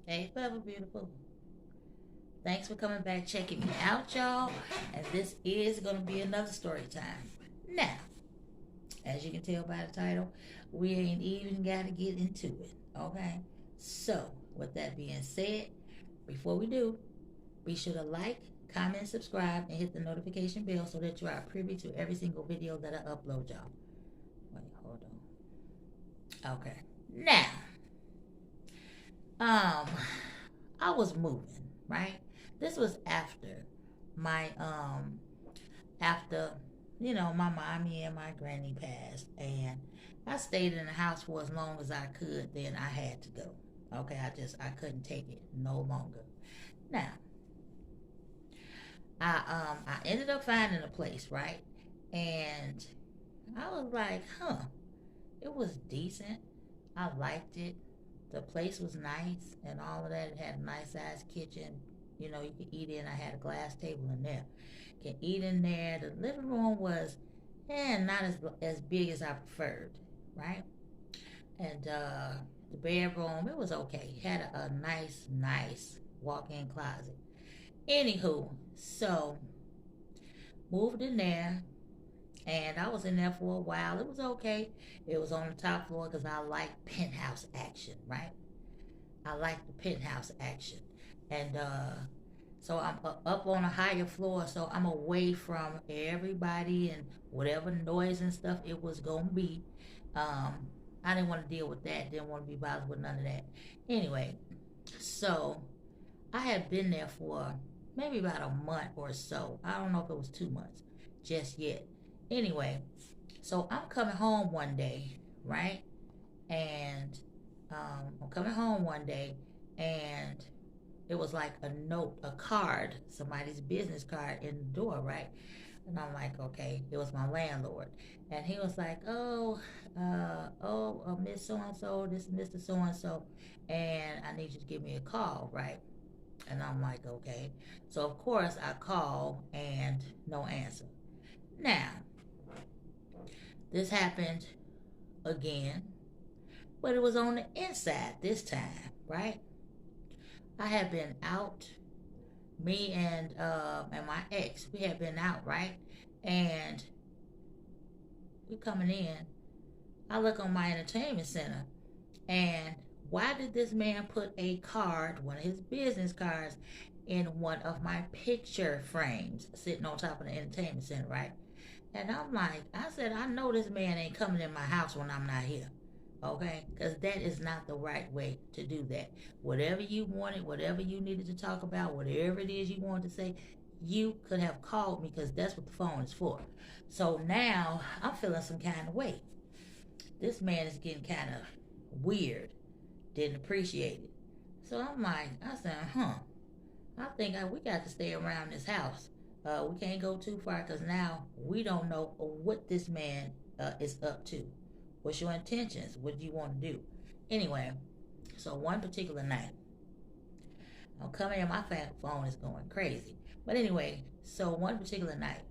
Hey, Forever Beautiful. Thanks for coming back, checking me out, y'all. And this is going to be another story time. Now, as you can tell by the title, we ain't even got to get into it, okay? So, with that being said, before we do, be sure to like, comment, subscribe, and hit the notification bell so that you are privy to every single video that I upload, y'all. Wait, hold on. Okay. Now, um, I was moving, right? This was my after my mommy and my granny passed, and I stayed in the house for as long as I could. Then I had to go. Okay, I couldn't take it no longer. Now, I ended up finding a place, right? And I was like, huh, it was decent. I liked it. The place was nice and all of that. It had a nice sized kitchen. You could eat in. I had a glass table in there. You can eat in there. The living room was, not as big as I preferred, right? And the bedroom, it was okay. It had a nice walk-in closet. Anywho, so moved in there, and I was in there for a while. It was okay. It was on the top floor because I like penthouse action, right? I like the penthouse action. And so I'm up on a higher floor, so I'm away from everybody and whatever noise and stuff it was going to be. Um, I didn't want to deal with that, didn't want to be bothered with none of that. Anyway, so I had been there for maybe about a month or so. I don't know if it was 2 months just yet. Anyway, so I'm coming home one day, right? And I'm coming home one day, and it was like a note, a card, somebody's business card in the door, right? And I'm like, okay, it was my landlord. And he was like, Miss So and so, this is Mr. So and so, and I need you to give me a call, right? And I'm like, okay. So, of course, I call and no answer. Now, this happened again, but it was on the inside this time, right? I had been out, me and my ex, we had been out, right? And we coming in. I look on my entertainment center, and why did this man put a card, one of his business cards, in one of my picture frames sitting on top of the entertainment center, right? And I'm like, I said, I know this man ain't coming in my house when I'm not here. Okay? Because that is not the right way to do that. Whatever you wanted, whatever you needed to talk about, whatever it is you wanted to say, you could have called me because that's what the phone is for. So now I'm feeling some kind of way. This man is getting kind of weird. Didn't appreciate it. So I said, I think we got to stay around this house. We can't go too far because now we don't know what this man is up to. What's your intentions? What do you want to do? Anyway, so one particular night, I'm coming in, my phone is going crazy. But anyway, so one particular night,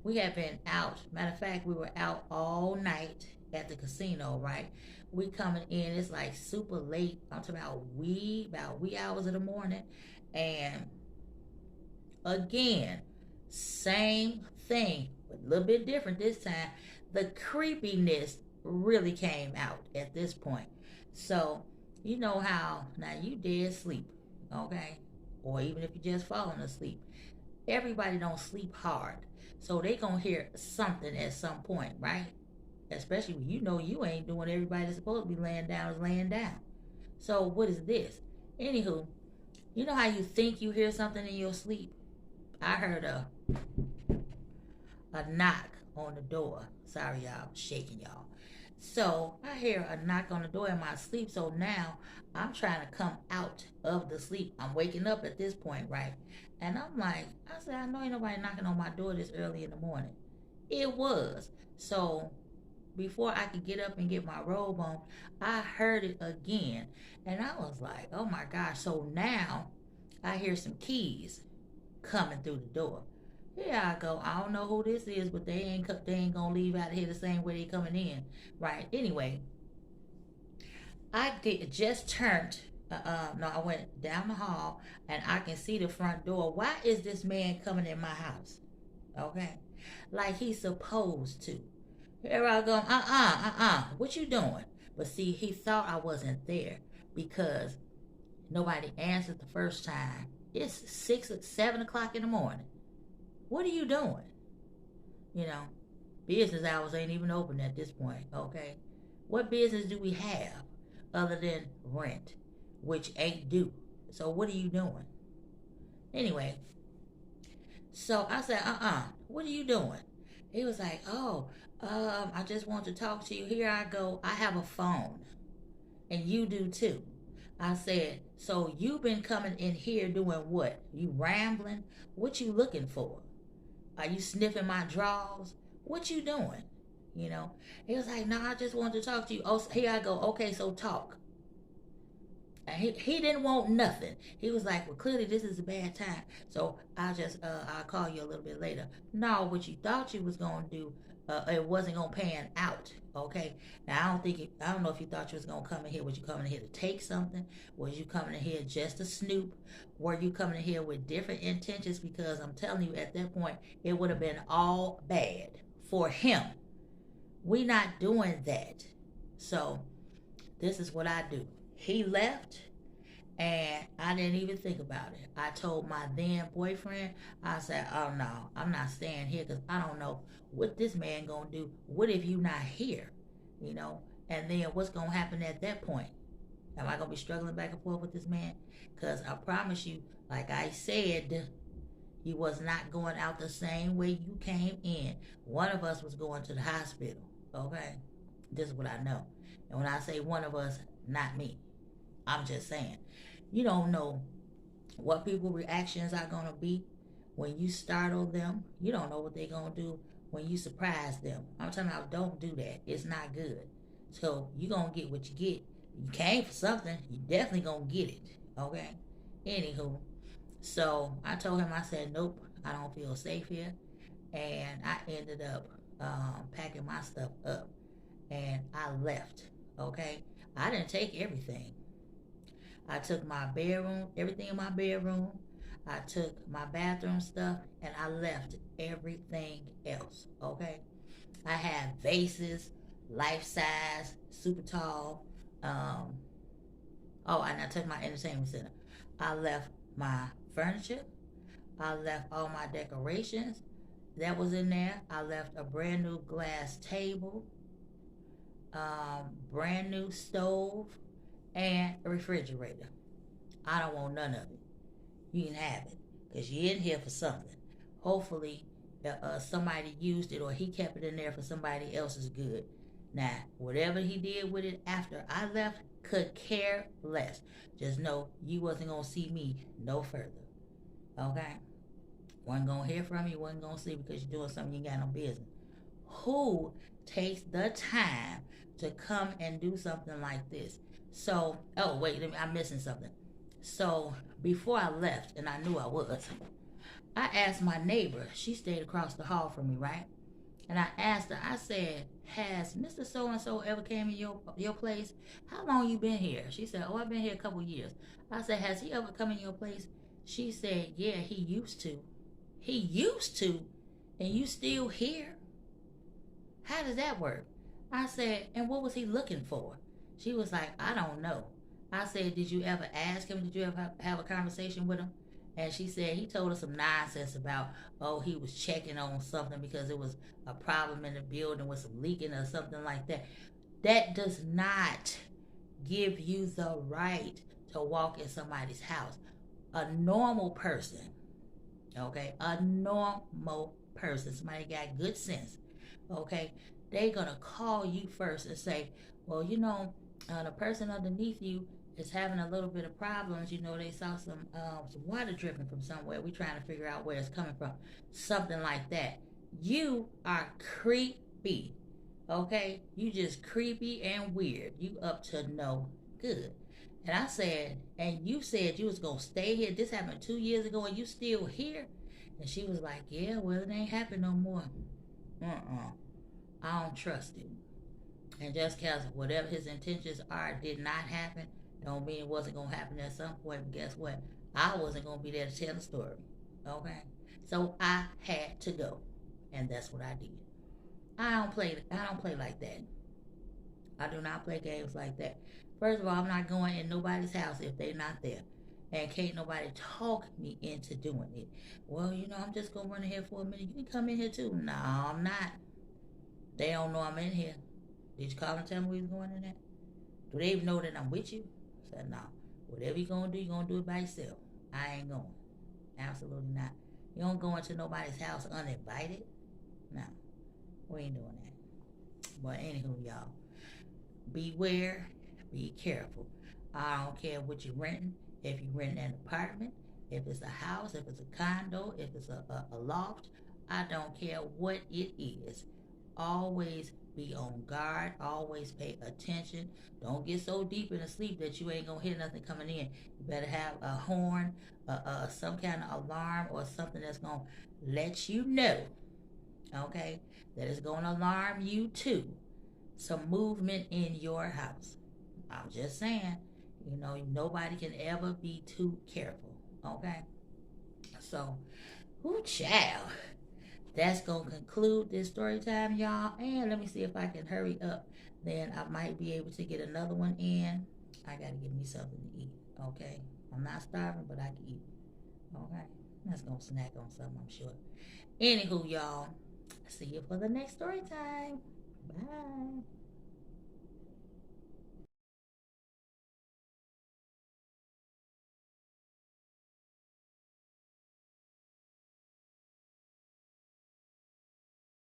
we had been out. Matter of fact, we were out all night at the casino, right? We coming in, it's like super late. I'm talking about wee hours of the morning. And again, same thing, but a little bit different this time. The creepiness really came out at this point. So, you know how now you dead sleep, okay? Or even if you just falling asleep. Everybody don't sleep hard. So they gonna hear something at some point, right? Especially when you know you ain't doing everybody that's supposed to be laying down is laying down. So what is this? Anywho, you know how you think you hear something in your sleep? I heard a knock on the door. Sorry, y'all, I'm shaking y'all. So I hear a knock on the door in my sleep. So now I'm trying to come out of the sleep. I'm waking up at this point, right? And I'm like, I said, I know ain't nobody knocking on my door this early in the morning. It was. So before I could get up and get my robe on, I heard it again. And I was like, oh my gosh. So now I hear some keys coming through the door. Here I go. I don't know who this is, but they ain't gonna leave out of here the same way they coming in, right? Anyway, I did just turned. No, I went down the hall and I can see the front door. Why is this man coming in my house? Okay, like he's supposed to. Here I go. What you doing? But see, he thought I wasn't there because nobody answered the first time. It's 6 or 7 o'clock in the morning. What are you doing? You know, business hours ain't even open at this point. Okay, what business do we have other than rent, which ain't due? So what are you doing? Anyway, so I said, what are you doing? He was like, oh, I just want to talk to you. Here I go. I have a phone, and you do too. I said, so you've been coming in here doing what? You rambling? What you looking for? Are you sniffing my drawers? What you doing? You know? He was like, no, I just wanted to talk to you. Oh, here I go. Okay, so talk. And he didn't want nothing. He was like, well, clearly this is a bad time. So I'll call you a little bit later. No, what you thought you was going to do, it wasn't going to pan out. Okay. Now, I don't know if you thought you was going to come in here. Was you coming in here to take something? Was you coming in here just to snoop? Were you coming in here with different intentions? Because I'm telling you, at that point, it would have been all bad for him. We not doing that. So this is what I do. He left and I didn't even think about it. I told my then boyfriend, I said, oh no, I'm not staying here because I don't know what this man gonna do. What if you not here? You know? And then what's gonna happen at that point? Am I gonna be struggling back and forth with this man? Because I promise you, like I said, you was not going out the same way you came in. One of us was going to the hospital. Okay? This is what I know. And when I say one of us, not me. I'm just saying, you don't know what people's reactions are going to be when you startle them. You don't know what they're going to do when you surprise them. I'm talking about, don't do that. It's not good. So you're going to get what you get. You came for something. You definitely going to get it. Okay? Anywho, so I told him, I said, nope, I don't feel safe here. And I ended up packing my stuff up. And I left. Okay? I didn't take everything. I took my bedroom, everything in my bedroom. I took my bathroom stuff, and I left everything else. Okay? I had vases, life size, super tall. And I took my entertainment center. I left my furniture. I left all my decorations that was in there. I left a brand new glass table. Brand new stove and a refrigerator. I don't want none of it. You can have it because you're in here for something. Hopefully, somebody used it or he kept it in there for somebody else's good. Now, whatever he did with it after I left, could care less. Just know you wasn't gonna see me no further. Okay? Wasn't gonna hear from you. Wasn't gonna see because you're doing something you ain't got no business. Who takes the time to come and do something like this? So, oh wait, I'm missing something. So before I left, and I knew I was, I asked my neighbor. She stayed across the hall from me, right? And I asked her. I said, "Has Mr. So and So ever came in your place? How long you been here?" She said, "Oh, I've been here a couple years." I said, "Has he ever come in your place?" She said, "Yeah, he used to." He used to, and you still here? How does that work? I said, and what was he looking for? She was like, I don't know. I said, did you ever ask him? Did you ever have a conversation with him? And she said, he told us some nonsense about, oh, he was checking on something because it was a problem in the building with some leaking or something like that. That does not give you the right to walk in somebody's house. A normal person, okay, a normal person, somebody got good sense, okay, they're going to call you first and say, well, you know, the person underneath you is having a little bit of problems. You know, they saw some water dripping from somewhere. We're trying to figure out where it's coming from. Something like that. You are creepy, okay? You just creepy and weird. You up to no good. And I said, and you said you was going to stay here. This happened 2 years ago and you still here? And she was like, yeah, well, it ain't happened no more. I don't trust it. And just because whatever his intentions are did not happen, don't mean it wasn't gonna happen at some point. But guess what? I wasn't gonna be there to tell the story. Okay, so I had to go, and that's what I did. I don't play like that. I do not play games like that. First of all, I'm not going in nobody's house if they're not there. And can't nobody talk me into doing it. Well, I'm just gonna run in here for a minute. You can come in here too. No, I'm not. They don't know I'm in here. Did you call and tell me we was going in there? Do they even know that I'm with you? I said, no. Whatever you're gonna do it by yourself. I ain't going. Absolutely not. You don't go into nobody's house uninvited. No, we ain't doing that. But anywho, y'all, beware, be careful. I don't care what you're renting. If you're renting an apartment, if it's a house, if it's a condo, if it's a loft, I don't care what it is. Always be on guard. Always pay attention. Don't get so deep in the sleep that you ain't gonna hear nothing coming in. You better have a horn, some kind of alarm, or something that's gonna let you know, okay, that is gonna alarm you too. Some movement in your house. I'm just saying, nobody can ever be too careful, okay? So, whoo, child. That's going to conclude this story time, y'all. And let me see if I can hurry up. Then I might be able to get another one in. I got to get me something to eat, okay? I'm not starving, but I can eat, okay? That's going to snack on something, I'm sure. Anywho, y'all, see you for the next story time. Bye.